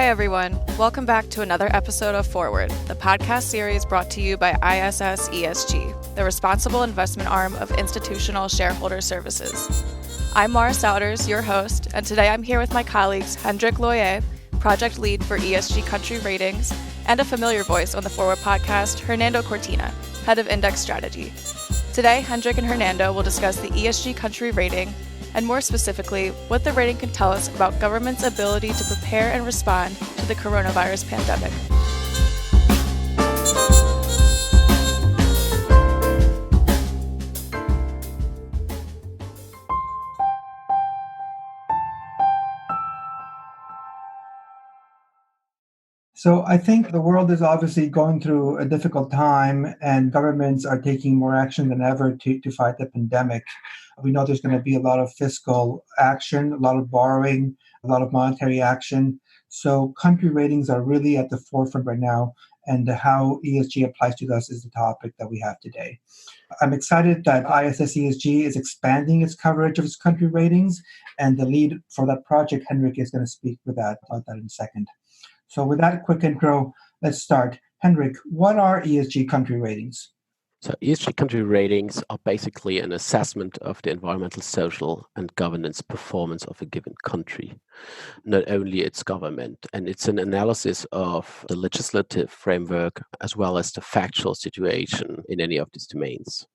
Hi, everyone. Welcome back to another episode of Foreword, the podcast series brought to you by ISS ESG, the responsible investment arm of Institutional Shareholder Services. I'm Mara Souders, your host, and today I'm here with my colleagues Hendrik Leue, project lead for ESG Country Ratings, and a familiar voice on the Foreword podcast, Hernando Cortina, head of index strategy. Today, Hendrik and Hernando will discuss the ESG Country Rating, and more specifically, what the rating can tell us about governments' ability to prepare and respond to the coronavirus pandemic. So I think the world is obviously going through a difficult time, and governments are taking more action than ever to fight the pandemic. We know there's going to be a lot of fiscal action, a lot of borrowing, a lot of monetary action. So country ratings are really at the forefront right now, and how ESG applies to us is the topic that we have today. I'm excited that ISS ESG is expanding its coverage of its country ratings, and the lead for that project, Hendrik, is going to speak about that in a second. So with that quick intro, let's start. Hendrik, what are ESG country ratings? So ESG country ratings are basically an assessment of the environmental, social, and governance performance of a given country, not only its government. And it's an analysis of the legislative framework as well as the factual situation in any of these domains.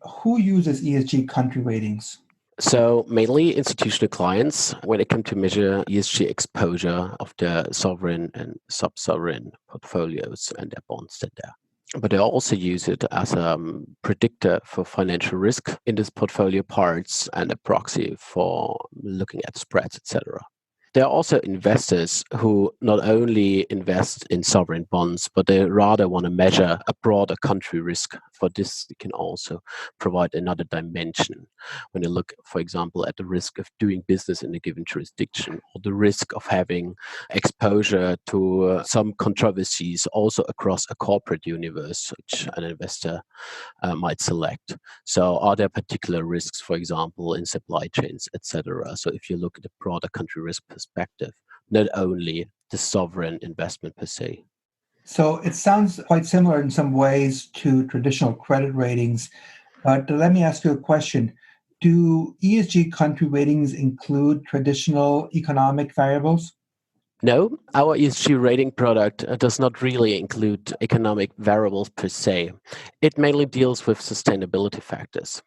Who uses ESG country ratings? So mainly institutional clients when it comes to measure ESG exposure of their sovereign and sub-sovereign portfolios and their bonds that there. But they also use it as a predictor for financial risk in these portfolio parts and a proxy for looking at spreads, etc. There are also investors who not only invest in sovereign bonds, but they rather want to measure a broader country risk. For this, you can also provide another dimension when you look, for example, at the risk of doing business in a given jurisdiction or the risk of having exposure to some controversies also across a corporate universe, which an investor might select. So are there particular risks, for example, in supply chains, etc.? So if you look at the broader country risk perspective, not only the sovereign investment per se. So it sounds quite similar in some ways to traditional credit ratings, but let me ask you a question. Do ESG country ratings include traditional economic variables? No, our ESG rating product does not really include economic variables per se. It mainly deals with sustainability factors.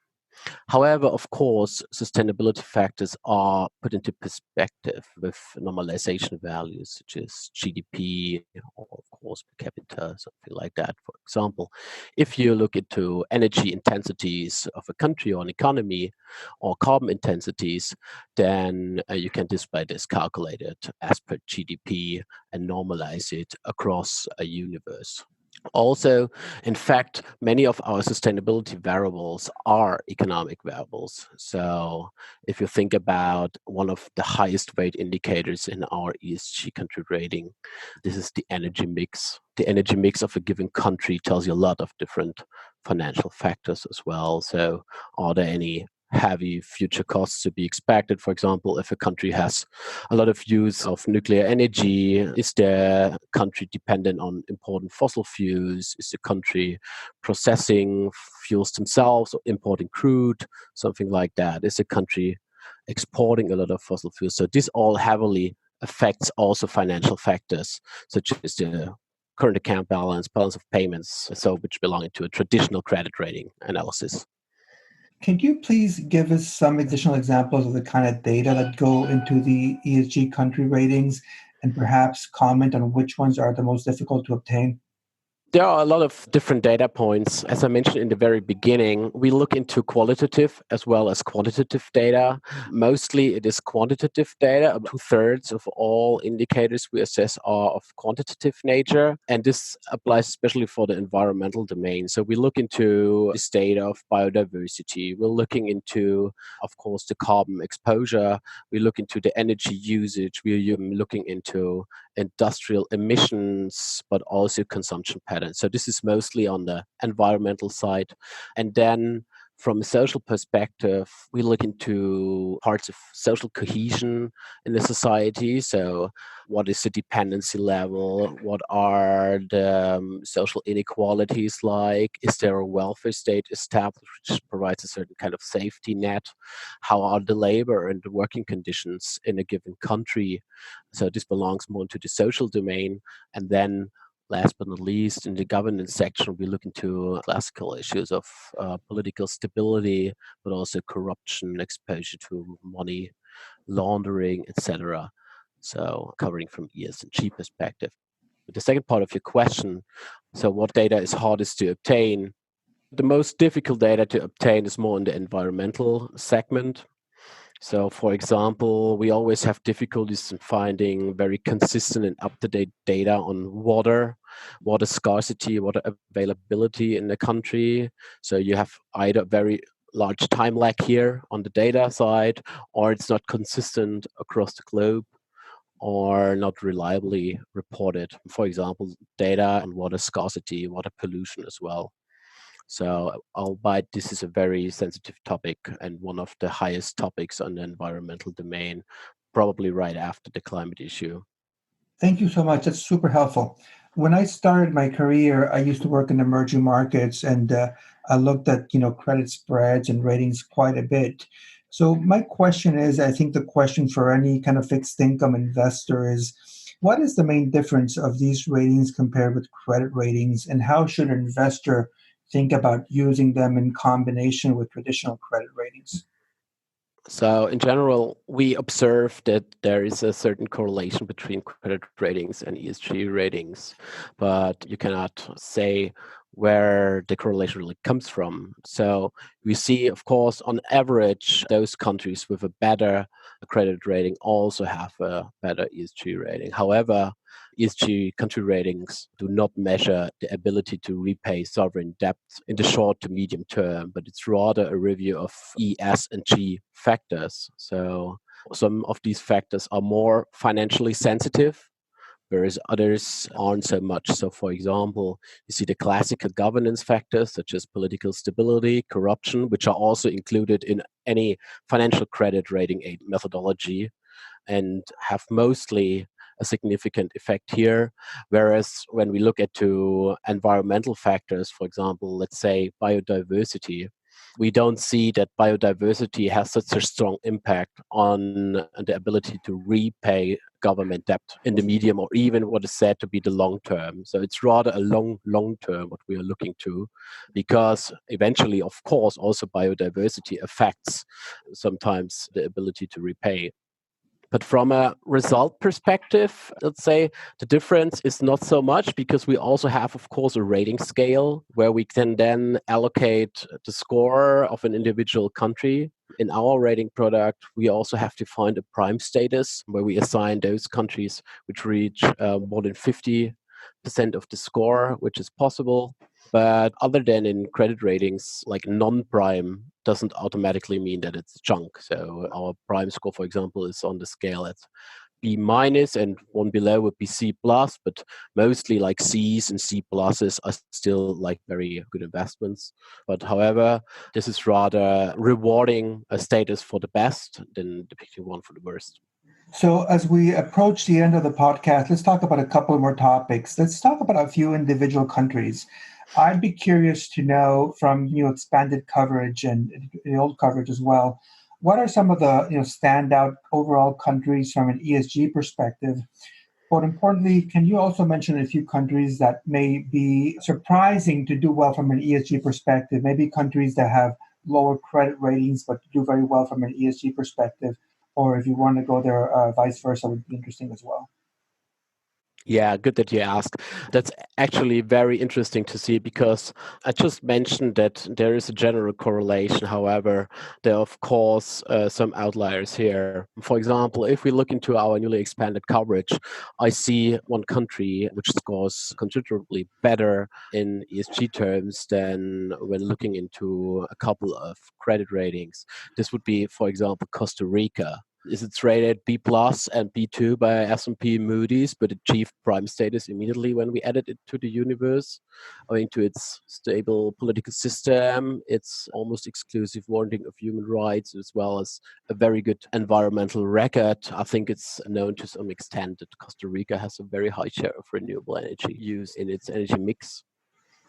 However, of course, sustainability factors are put into perspective with normalization values such as GDP or, of course, per capita, something like that. For example, if you look into energy intensities of a country or an economy or carbon intensities, then you can display this calculated as per GDP and normalize it across a universe. Also, in fact, many of our sustainability variables are economic variables. So if you think about one of the highest weight indicators in our ESG country rating, this is the energy mix. The energy mix of a given country tells you a lot of different financial factors as well. So are there any heavy future costs to be expected? For example, if a country has a lot of use of nuclear energy, is the country dependent on important fossil fuels? Is the country processing fuels themselves or importing crude? Something like that. Is the country exporting a lot of fossil fuels? So this all heavily affects also financial factors, such as the current account balance, balance of payments, so which belong to a traditional credit rating analysis. Can you please give us some additional examples of the kind of data that go into the ESG country ratings and perhaps comment on which ones are the most difficult to obtain? There are a lot of different data points. As I mentioned in the very beginning, we look into qualitative as well as quantitative data. Mostly it is quantitative data. 2/3 of all indicators we assess are of quantitative nature. And this applies especially for the environmental domain. So we look into the state of biodiversity. We're looking into, of course, the carbon exposure. We look into the energy usage. We're looking into industrial emissions, but also consumption patterns. So this is mostly on the environmental side. And then From a social perspective, we look into parts of social cohesion in the society. So, what is the dependency level? What are the social inequalities like? Is there a welfare state established which provides a certain kind of safety net? How are the labor and the working conditions in a given country? So, this belongs more into the social domain. And then last but not least, in the governance section, we look into classical issues of political stability, but also corruption, exposure to money laundering, etc. So covering from ESG perspective. The second part of your question, so what data is hardest to obtain? The most difficult data to obtain is more in the environmental segment. So, for example, we always have difficulties in finding very consistent and up-to-date data on water scarcity, water availability in the country. So you have either very large time lag here on the data side, or it's not consistent across the globe, or not reliably reported. For example, data on water scarcity, water pollution as well. So, albeit this is a very sensitive topic and one of the highest topics on the environmental domain, probably right after the climate issue. Thank you so much. That's super helpful. When I started my career, I used to work in emerging markets, and I looked at credit spreads and ratings quite a bit. So my question is, I think the question for any kind of fixed income investor is, what is the main difference of these ratings compared with credit ratings, and how should an investor think about using them in combination with traditional credit ratings? So, in general, we observe that there is a certain correlation between credit ratings and ESG ratings, but you cannot say where the correlation really comes from. So, we see, of course, on average, those countries with a better credit rating also have a better ESG rating. However, ESG country ratings do not measure the ability to repay sovereign debt in the short to medium term, but it's rather a review of E, S, and G factors. So some of these factors are more financially sensitive, whereas others aren't so much. So, for example, you see the classical governance factors such as political stability, corruption, which are also included in any financial credit rating aid methodology and have mostly a significant effect here. Whereas when we look at to environmental factors, for example, let's say biodiversity, we don't see that biodiversity has such a strong impact on the ability to repay government debt in the medium or even what is said to be the long term. So it's rather a long term what we are looking to, because eventually, of course, also biodiversity affects sometimes the ability to repay. But from a result perspective, let's say the difference is not so much, because we also have, of course, a rating scale where we can then allocate the score of an individual country. In our rating product, we also have to find a prime status where we assign those countries which reach more than 50% of the score, which is possible. But other than in credit ratings, like non-prime doesn't automatically mean that it's junk. So our prime score, for example, is on the scale at B minus, and one below would be C plus, but mostly like C's and C pluses are still like very good investments. But however, this is rather rewarding a status for the best than depicting one for the worst. So, as we approach the end of the podcast, let's talk about a couple more topics. Let's talk about a few individual countries. I'd be curious to know from expanded coverage and the old coverage as well. What are some of the standout overall countries from an ESG perspective? But importantly, can you also mention a few countries that may be surprising to do well from an ESG perspective? Maybe countries that have lower credit ratings but do very well from an ESG perspective, or if you want to go there, vice versa, would be interesting as well. Yeah, good that you ask. That's actually very interesting to see, because I just mentioned that there is a general correlation. However, there are, of course, some outliers here. For example, if we look into our newly expanded coverage, I see one country which scores considerably better in ESG terms than when looking into a couple of credit ratings. This would be, for example, Costa Rica. It's rated B plus and B2 by S&P Moody's, but achieved prime status immediately when we added it to the universe, owing to its stable political system, its almost exclusive warranting of human rights, as well as a very good environmental record. I think it's known to some extent that Costa Rica has a very high share of renewable energy use in its energy mix.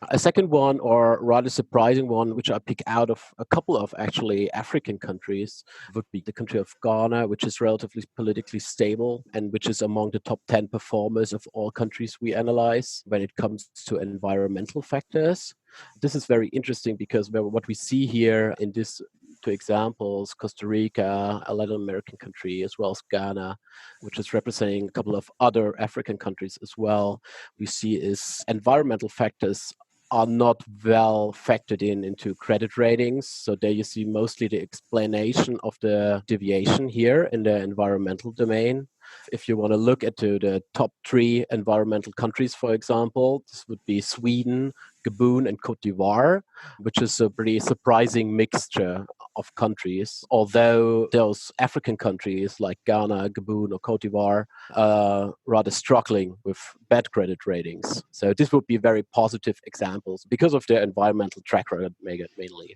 A second one, or rather surprising one, which I pick out of a couple of actually African countries, would be the country of Ghana, which is relatively politically stable and which is among the top 10 performers of all countries we analyze when it comes to environmental factors. This is very interesting because what we see here in these two examples, Costa Rica, a Latin American country, as well as Ghana, which is representing a couple of other African countries as well, we see is environmental factors are not well factored into credit ratings. So there you see mostly the explanation of the deviation here in the environmental domain. If you want to look at the top 3 environmental countries, for example, this would be Sweden, Gabon, and Cote d'Ivoire, which is a pretty surprising mixture of countries. Although those African countries like Ghana, Gabon, or Cote d'Ivoire are rather struggling with bad credit ratings. So this would be very positive examples because of their environmental track record mainly.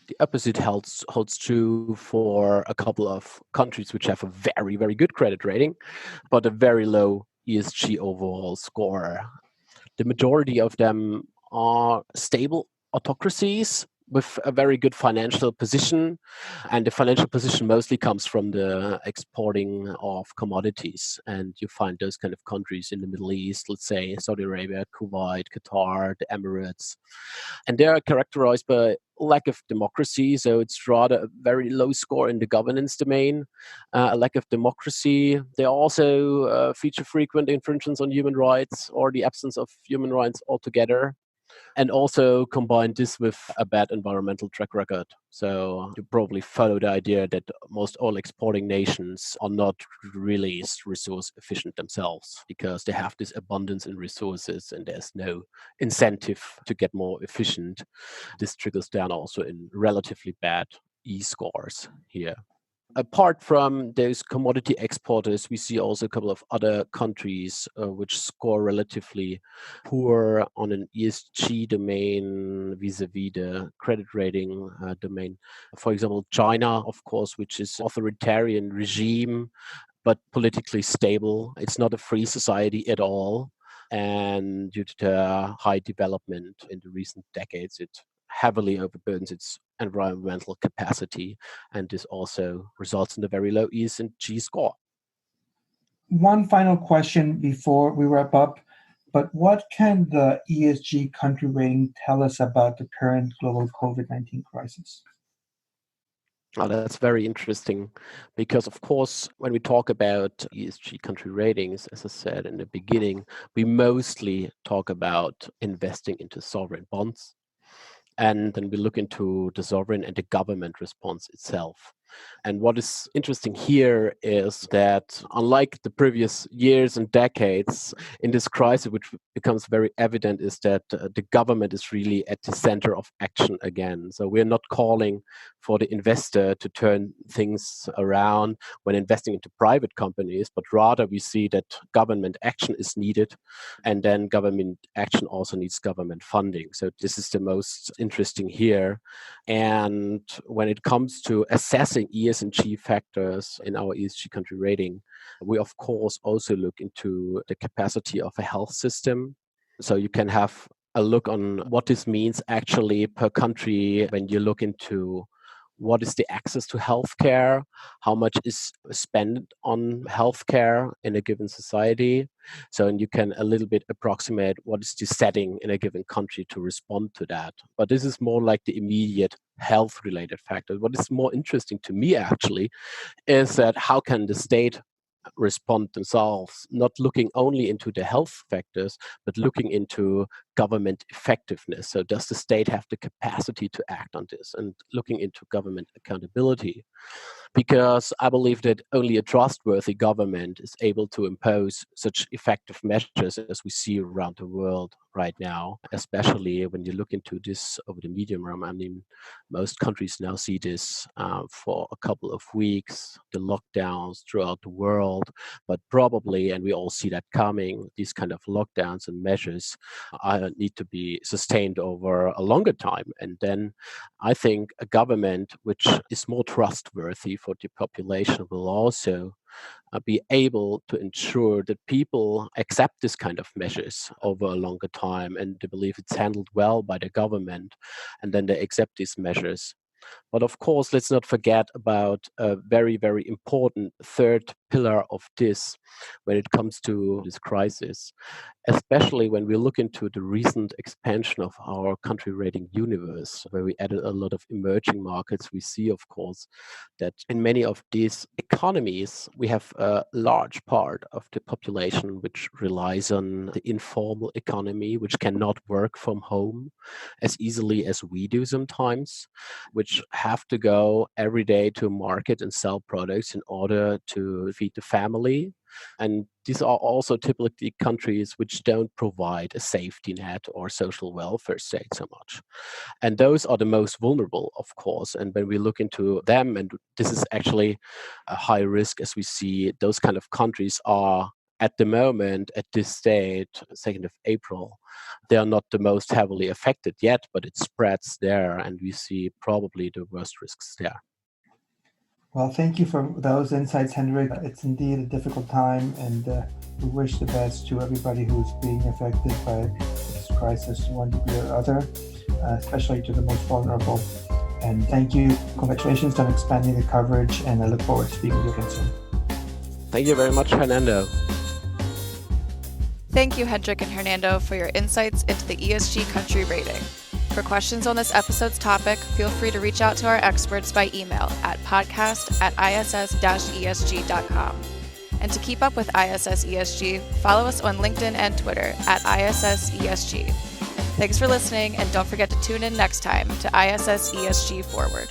The opposite holds true for a couple of countries which have a very, very good credit rating, but a very low ESG overall score. The majority of them are stable autocracies with a very good financial position. And the financial position mostly comes from the exporting of commodities. And you find those kind of countries in the Middle East, let's say Saudi Arabia, Kuwait, Qatar, the Emirates. And they are characterized by lack of democracy. So it's rather a very low score in the governance domain, a lack of democracy. They also feature frequent infringements on human rights or the absence of human rights altogether. And also combine this with a bad environmental track record. So you probably follow the idea that most oil exporting nations are not really resource efficient themselves because they have this abundance in resources and there's no incentive to get more efficient. This trickles down also in relatively bad E-scores here. Apart from those commodity exporters, we see also a couple of other countries which score relatively poor on an ESG domain vis-a-vis the credit rating domain. For example, China, of course, which is authoritarian regime, but politically stable. It's not a free society at all. And due to the high development in the recent decades, it heavily overburdens its environmental capacity, and this also results in a very low ESG score. One final question before we wrap up, but what can the ESG country rating tell us about the current global COVID-19 crisis? Oh, that's very interesting because, of course, when we talk about ESG country ratings, as I said in the beginning, we mostly talk about investing into sovereign bonds. And then we look into the sovereign and the government response itself. And what is interesting here is that, unlike the previous years and decades, in this crisis, which becomes very evident, is that the government is really at the center of action again. So we're not calling for the investor to turn things around when investing into private companies, but rather we see that government action is needed, and then government action also needs government funding. So this is the most interesting here. And when it comes to assessing ESG factors in our ESG country rating, we of course also look into the capacity of a health system. So you can have a look on what this means actually per country when you look into what is the access to healthcare, how much is spent on healthcare in a given society. So and you can a little bit approximate what is the setting in a given country to respond to that. But this is more like the immediate health-related factors. What is more interesting to me actually is that how can the state respond themselves, not looking only into the health factors, but looking into government effectiveness. So does the state have the capacity to act on this, and looking into government accountability? Because I believe that only a trustworthy government is able to impose such effective measures as we see around the world right now, especially when you look into this over the medium term. I mean, most countries now see this for a couple of weeks, the lockdowns throughout the world, but probably, and we all see that coming, these kind of lockdowns and measures need to be sustained over a longer time. And then I think a government which is more trustworthy for the population will also be able to ensure that people accept this kind of measures over a longer time, and they believe it's handled well by the government, and then they accept these measures. But of course, let's not forget about a very, very important third pillar of this when it comes to this crisis, especially when we look into the recent expansion of our country rating universe, where we added a lot of emerging markets. We see, of course, that in many of these economies, we have a large part of the population which relies on the informal economy, which cannot work from home as easily as we do sometimes, which have to go every day to a market and sell products in order to feed the family. And these are also typically countries which don't provide a safety net or social welfare state so much. And those are the most vulnerable, of course. And when we look into them, and this is actually a high risk, as we see those kind of countries are at the moment, at this date, 2nd of April, they are not the most heavily affected yet, but it spreads there, and we see probably the worst risks there. Well, thank you for those insights, Hendrik. It's indeed a difficult time, and we wish the best to everybody who's being affected by this crisis to one degree or other, especially to the most vulnerable. And thank you. Congratulations on expanding the coverage, and I look forward to speaking with you again soon. Thank you very much, Hernando. Thank you, Hendrik and Hernando, for your insights into the ESG Country Rating. For questions on this episode's topic, feel free to reach out to our experts by email at podcast@iss-esg.com. And to keep up with ISS ESG, follow us on LinkedIn and Twitter at ISS ESG. Thanks for listening, and don't forget to tune in next time to ISS ESG Foreword.